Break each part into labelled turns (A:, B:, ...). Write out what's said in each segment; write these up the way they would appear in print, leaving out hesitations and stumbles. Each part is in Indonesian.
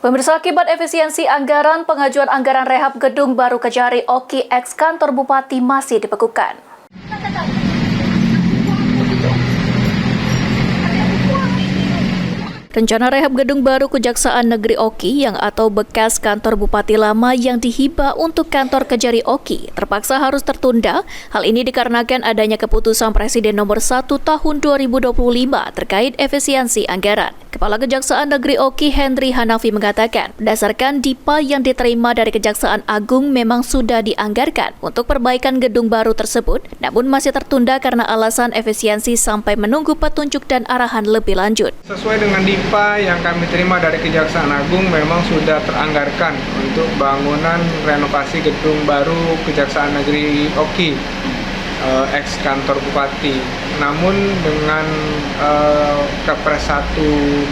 A: Pemirsa, akibat efisiensi anggaran, pengajuan anggaran rehab gedung baru Kejari Oki ex kantor Bupati masih dibekukan. Rencana rehab gedung baru Kejaksaan Negeri Oki atau bekas kantor Bupati lama yang dihibah untuk kantor Kejari Oki terpaksa harus tertunda. Hal ini dikarenakan adanya keputusan Presiden nomor 1 tahun 2025 terkait efisiensi anggaran. Kepala Kejaksaan Negeri Oki Henry Hanafi mengatakan, berdasarkan DIPA yang diterima dari Kejaksaan Agung memang sudah dianggarkan untuk perbaikan gedung baru tersebut, namun masih tertunda karena alasan efisiensi sampai menunggu petunjuk dan arahan lebih lanjut.
B: Sesuai dengan DIPA yang kami terima dari Kejaksaan Agung memang sudah teranggarkan untuk bangunan renovasi gedung baru Kejaksaan Negeri Oki ex kantor Bupati. Namun dengan Kepres 1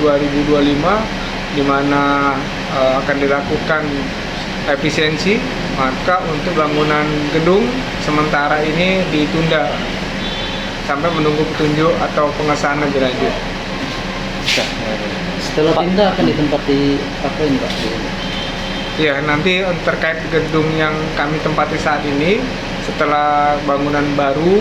B: 2025 di mana akan dilakukan efisiensi, maka untuk bangunan gedung sementara ini ditunda sampai menunggu petunjuk atau pengesahan lebih lanjut.
C: Setelah pindah akan ditempati apa ini Pak?
B: Ya, nanti terkait gedung yang kami tempati saat ini, setelah bangunan baru,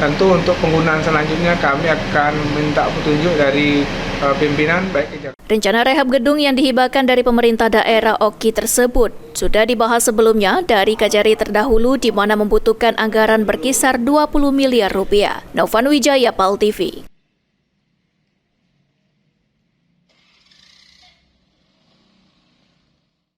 B: tentu untuk penggunaan selanjutnya kami akan minta petunjuk dari pimpinan baik Kejaksaan.
A: Rencana rehab gedung yang dihibahkan dari pemerintah daerah Oki tersebut sudah dibahas sebelumnya dari Kejari terdahulu di mana membutuhkan anggaran berkisar 20 miliar rupiah. Novan Wijaya, PAL TV.